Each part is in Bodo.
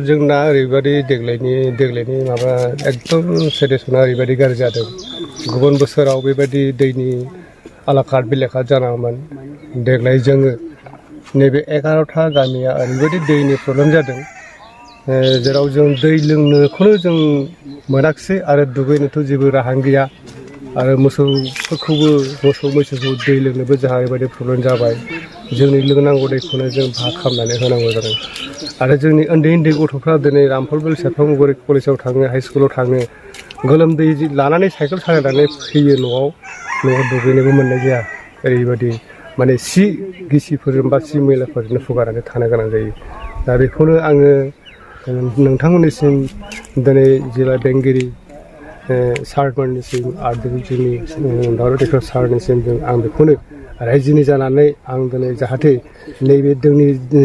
जोंना ओरैबायदि देग्लायनि माबा एकदम सिटुएसना ओरैबायदि गाज्रि जादों। गुबुन बोसोराव बेबायदि दैनि आलाकाट बिलाकाट जानाङामोन। देग्लाय जोङो नैबे 11टा गामिया ओरैबायदि दैनि प्रब्लेम जादों, जेराव जों दै लोंनोखौनो जों मोनाखिसै आरो दुगैनोथ' जेबो राहायानो गैया। आरो मोसौ मैसोखौ दै लोंनोबो जोंहा ओरैबायदि प्रब्लेम जाबाय। जोंनि लोंनांगौ दैखौनो जों भाग खालामनानै होनांगौ जादों। आरो जोंनि उन्दै गथ'फ्रा दिनै रामफलबिल सेरफांगुरि कलेजाव थाङो, हाइ स्कुलाव थाङो, गोलोमदै लानानै साइकेल सालायनानै फैयो न'आव दुगैनोबो मोननाय जाया। ओरैबायदि माने सि गिसिफोरजों बा सि मैलाफोरजोंनो फुगारनानै थानो गोनां जायो। दा बेखौनो आङो नोंथांमोननिसिम दिनै जिल्ला बेंगिरि सारमोननिसिम आरो जोंनि दावराव दैखर सारनिसिम आं बेखौनो रायजोनि जानानै आं दिनै जाहाथे नैबे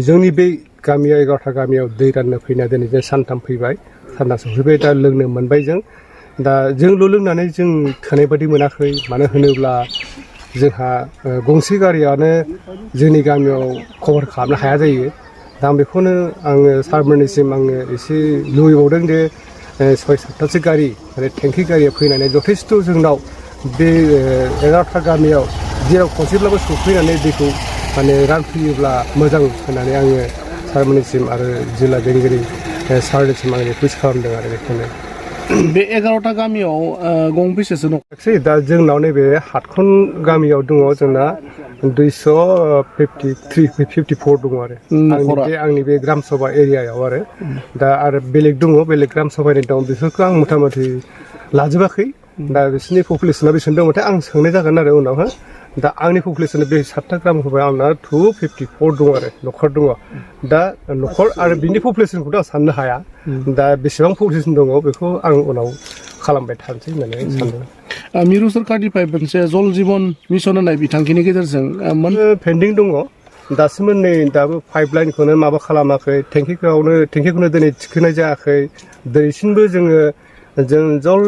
जोंनि बे गामियाव 11टा गामियाव दै राननो फैना दिनै जों सानथाम फैबाय, सानथाम सफैबाय, दा लोंनो मोनबाय जों। दा जोंल' लोंनानै जों थोनाय बायदि मोनाखै। मानो होनोब्ला जोंहा गंसे गारियानो जोंनि गामियाव कभार खालामनो हाया जायो। दा आं बेखौनो आङो सारमोननिसिम आङो एसे लुबैबावदों जे 6-7टासो गारि माने टेंकि गारिया फैनानै जथेस्थ' जोंनाव बे 11टा गामियाव जेराव खनसेब्लाबो सफैनानै दैखौ माने रानफैयोब्ला मोजां होननानै आङो सारमोननिसिम आरो जिल्ला बेंगिरि सारनिसिम आं रिकुवेस्ट खालामदों आरो बेखौनो। बे 11टा गामियाव गंबेसेसो दं? दा जोंनाव नैबे हाटखन गामियाव दङ जोंना 254 दङ आरो आंनि बे ग्राम सभा एरियायाव आरो दा आरो बेलेग दङ, बेलेग ग्राम सभानि दं, बेफोरखौ आं मथा मथि लाजोबाखै। दा बिसोरनि पपुलेसना बेसेबां दंबाथाय आं सोंनाय जागोन आरो उनावहाय। दा आंनि पपुलेसना बे 7टा ग्राम सभायाव आंना 254 दं आरो न'खर दङ। दा न'खर आरो बिनि पपुलेसनखौथ' आं साननो हाया। दा बेसेबां पपुलेसन दङ बेखौ आं उनाव खालामबाय थानोसै होननानै सानदों। मिरु सोरखारनिफ्राय मोनसे जल जीवन मिशन होनाय बिथांखिनि गेजेरजों पेन्डिं दङ दासिमबो नै दाबो पाइप लाइनखौनो माबा खालामाखै, टेंकिखौनो दिनै थिखोनाय जायाखै। दिनैसिमबो जों जल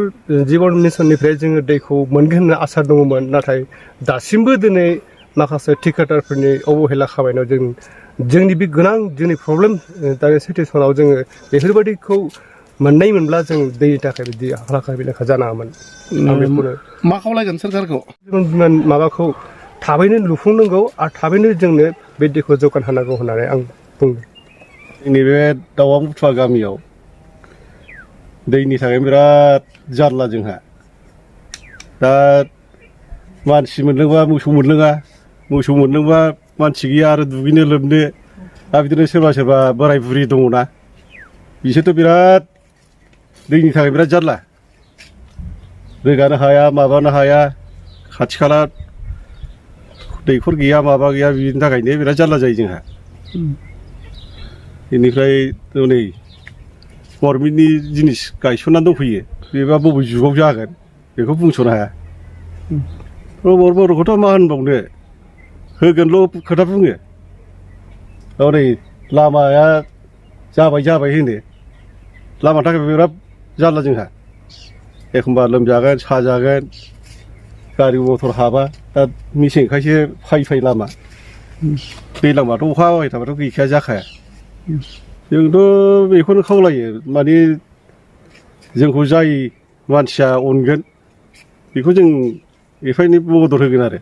जीवन मिशननिफ्राय जोङो दैखौ मोनगोन होनना आसा दङमोन। नाथाय दासिमबो दिनै माखासे थिकादारफोरनि अबहेला खालामनायाव जोंनि बे गोनां जोंनि प्रब्लेम दानि सिटुएसनाव जोङो बेफोरबायदिखौ मोनब्ला जों दैनि थाखाय बिदि आलाकाट बिलाकाट जानाङामोन। आं बेखौनो मा खावलायगोन सोरखारखौ? माबाखौ थाबैनो लुफुंनांगौ आरो थाबैनो जोंनो बे दैखौ जगान होनांगौ होननानै आं बुंदों। जोंनि बे दावां बुथुवा गामियाव दैनि थाखाय बिराद जारला जोंहा। दा मानसि मोनलोङा, मोसौ मोनलोङा मानसि गैया आरो दुगैनो लोबनो। दा बिदिनो सोरबा बोराय बुरि दङना, बिसोरथ' बिराद दैनि थाखाय बिराद जारला। रोगानो हाया, माबानो हाया, खाथि खाला दैखर गैया, माबा गैया, बिनि थाखायनो बिराद जारला जायो जोंहा। बेनिफ्राय नै गभर्नमेन्टनि जिनिस गायसननानै दंफैयो, बेबा बबे जुगाव जागोन बेखौ बुंस'नो हाया। बर'खौथ' मा होनबावनो, होगोनल' खोथा बुङो। हनै लामाया जाबाय होनो, लामानि थाखाय बिराद जारला जोंहा। एखमबा लोमजागोन साजागोन, गारि मथर हाबा। दा मेसेंखायसो फाय लामा, दैज्लांबाथ' अखा हाबाय थाबाथ' गैखाया, जाखाया। जोंथ' बेखौनो खावलायो, माने जोंखौ जाय मानसिया अनगोन बेखौ जों एफा एनै मदद होगोन आरो।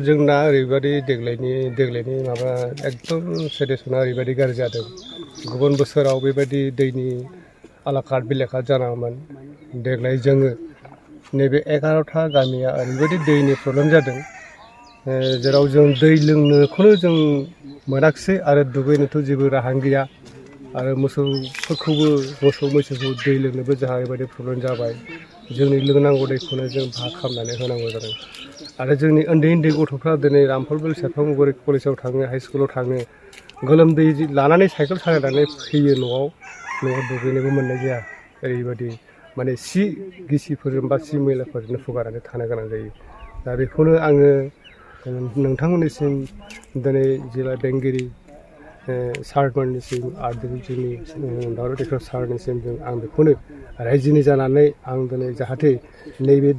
जोंना ओरैबायदि देग्लायनि माबा एकदम सिटुएसना ओरैबायदि गाज्रि जादों। गुबुन बोसोराव बेबायदि दैनि आलाकाट बिलाकाट जानाङामोन। देग्लाय जोङो नैबे 11टा गामिया ओरैबायदि दैनि प्रब्लेम जादों, जेराव जों दै लोंनोखौनो जों मोनाखिसै आरो दुगैनोथ' जेबो राहायानो गैया। आरो मोसौ मैसोखौ दै लोंनोबो जोंहा ओरैबायदि प्रब्लेम जाबाय। जोंनि लोंनांगौ दैखौनो जों भाग खालामनानै होनांगौ जादों। आरो जोंनि उन्दै गथ'फ्रा दिनै रामफलबिल सेरफांगुरि कलेजाव थाङो, हाइ स्कुलाव थाङो, गोलोमदै लानानै साइकेल सालायनानै फैयो न'आव दुगैनोबो मोननाय जाया। ओरैबायदि माने सि गिसिफोरजों बा सि मैलाफोरजोंनो फुगारनानै थानो गोनां जायो। दा बेखौनो आङो नोंथांमोननिसिम दिनै जिल्ला बेंगिरि सारमोननिसिम आरो जोंनि दावराव दैखर सारनिसिम आं बेखौनो रायजोनि जानानै आं दिनै जाहाथे नैबे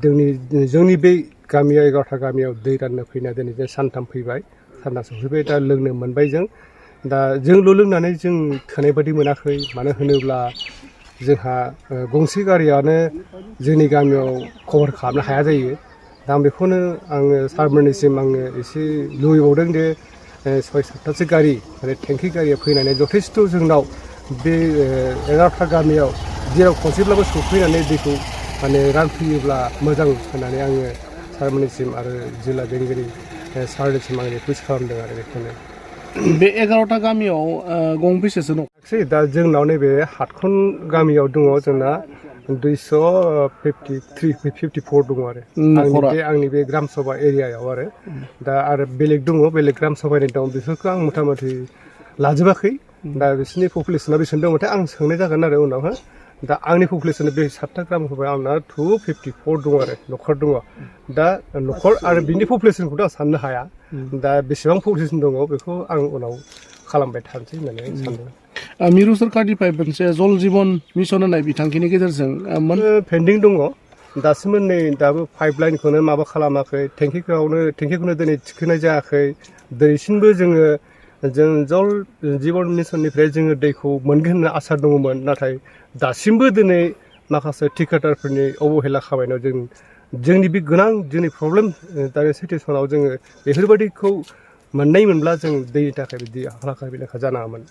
जोंनि बे गामियाव 11था गामियाव दै राननो फैना दिनै जों सानथाम फैबाय सानना सफैबाय दा लोंनो मोनबाय जों दा जोंल' लोंनानै जों थोनाय बायदि मोनाखै मानो होनोब्ला जोंहा गंसे गारियानो जोंनि गामियाव कभार खालामनो हाया जायो दा आं बेखौनो आङो सारमोननिसिम आङो एसे लुबैबावदों दे 6-7थासो गारि माने टेंकि गारिया फैनानै जथेस्थ' जोंनाव बे 11था गामियाव जेराव खनसेब्लाबो सफैनानै दैखौ माने रानफैयोब्ला मोजां होननानै आङो सारमोननिसिम आरो जिल्ला बेंगिरि सारनिसिम आं रिकुवेस्ट खालामदों आरो बेखौनो बे 11था गामियाव गंबेसेसो दं दा जोंनाव नैबे हाटखन गामियाव दङ जोंना 254 दङ आरो आंनि बे ग्राम सभा एरियायाव आरो दा आरो बेलेग दङ बेलेग ग्राम सभानि दं बेफोरखौ आं मथा मथि लाजोबाखै दा बिसोरनि पपुलेसना बेसेबां दंबाथाय आं सोंनाय जागोन आरो उनावहाय दा आंनि पपुलेसना बे 7था ग्राम सभायाव आंना 254 दङ आरो न'खर दङ दा न'खर आरो बिनि पपुलेसनखौथ' आं साननो हाया दा बेसेबां पपुलेसन दङ बेखौ आं उनाव खालामबाय थानोसै होननानै आं सानदों मिरु सरकारनिफ्राय मोनसे जल जीवन मिशन होनाय बिथांखिनि गेजेरजों पेन्डिं दङ दासिमबो नै दाबो पाइप लाइनखौनो माबा खालामाखै टेंकिखौनो दिनै थिखोनाय जायाखै दिनैसिमबो जों जल जीवन मिशननिफ्राय जोङो दैखौ मोनगोन होनना आसा दङमोन नाथाय दासिमबो दिनै माखासे ठिकादारफोरनि अबहेला खामायनायाव जोंनि बे गोनां जोंनि प्रब्लेम दानि सिटुवेसनाव जोङो बेफोरबायदिखौ मोननाय मोनब्ला जों दैनि थाखाय बिदि हालाखा बिलाखा जानाङामोन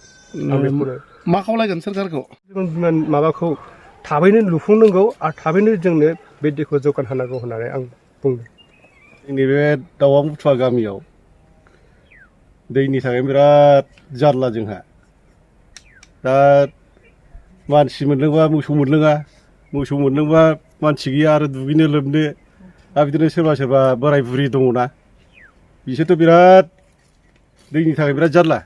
आं बेखौनो मा खावलायगोन सोरखारखौ माबाखौ थाबैनो लुफुंनांगौ आरो थाबैनो जोंनो बे दैखौ जगान होनांगौ होननानै आं बुंदों जोंनि बे दावा मुथुवा गामियाव दैनि थाखाय बिराद जारला जोंहा दा मानसि मोनलोङा मोसौ मोनलोङा मानसि गैया आरो दुगैनो लोबनो आरो बिदिनो सोरबा बोराय बुरि दङना बिसोरथ' बिराद दैनि थाखाय बिराद जारला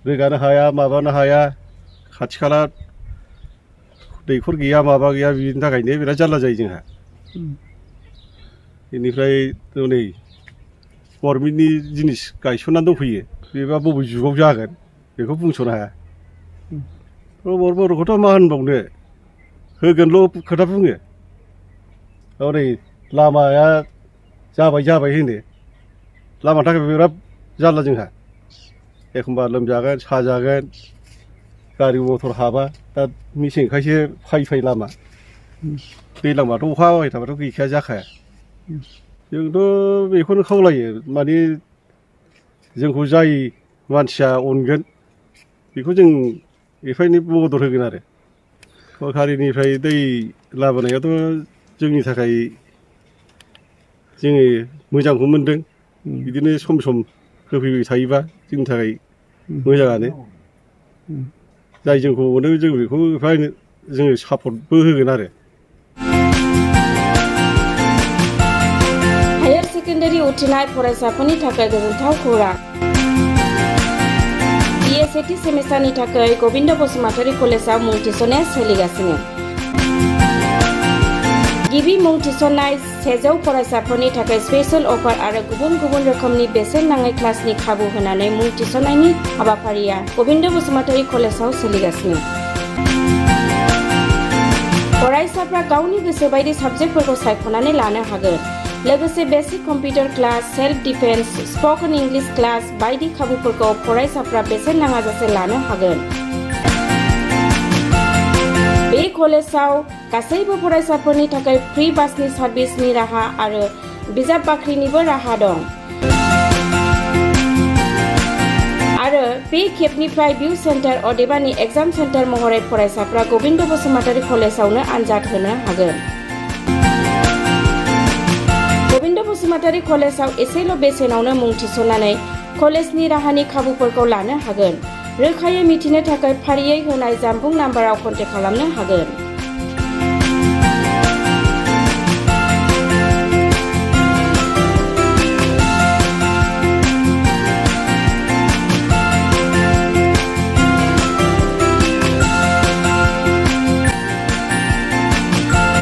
रोगानो हाया माबानो हाया खाथि खाला दैखर गैया माबा गैया बिनि थाखायनो बिराद जारला जायो जोंहा बेनिफ्राय नै गभर्नमेन्टनि जिनिस गायसननानै दंफैयो बेबा बबे जुगाव जागोन बेखौ बुंस'नो हाया बर'खौथ' मा होनबावनो होगोनल' खोथा बुङो हनै लामाया जाबाय होनो लामानि थाखाय बिराद जारला जोंहा एखमबा लोमजागोन साजागोन गारि मथर हाबा दा मेसेंखायसो फाय लामा दैज्लांबाथ' अखा हाबाय थाबाथ' गैखाया जाखाया जोंथ' बेखौनो खावलायो माने जोंखौ जाय मानसिया अनगोन बेखौ जों एफा एनै मदद होगोन आरो सरकारिनिफ्राय दै लाबोनायाथ' जोंनि थाखाय जोङो मोजांखौ मोनदों बिदिनो सम होफैबाय थायोबा जोंनि थाखाय मोजाङानो जाय जोंखौ अनो जों बेखौ एफा एनै जोङो सापर्टबो होगोन आरो हायार सेकेन्डारि उथ्रिनाय फरायसाफोरनि थाखाय गोजोनथाव खौरां BSAT सेमिस्टारनि थाखाय गबिन्द बसुमतारी कलेजाव मुं थिसननाया सोलिगासिनो गिबि मुं थिसननाय 100 फरायसाफोरनि थाखाय स्पेशल अफार आरो गुबुन रोखोमनि बेसेन नाङै क्लासनि खाबु होनानै मुं थिसननायनि हाबाफारिया गबिन्द बसुमतारी कलेजाव सोलिगासिनो फरायसाफ्रा गावनि गोसो बायदि साबजेक्टफोरखौ सायख'नानै लानो हागोन लोगोसे basic computer class self defence spoken English class बायदि खाबुफोरखौ फरायसाफ्रा बेसेन नाङाजासे लानो हागोन बे कलेजाव गासैबो फरायसाफोरनि थाखाय फ्रि बासनि सार्भिसनि राहा आरो बिजाब बाख्रिनिबो राहा दं आरो बे खेबनिफ्राय भिउ सेन्टार अदेबानि एग्जाम सेन्टार महरै फरायसाफ्रा गबिन्द बसुमतारी कलेजावनो आनजाद होनो हागोन गबिन्द बसुमतारी कलेजाव एसेल' बेसेनावनो मुं थिसननानै कलेजनि राहानि खाबुफोरखौ लानो हागोन रोखायै मिथिनो थाखाय फारियै होनाय जानबुं नाम्बाराव कन्टेक्ट खालामनो हागोन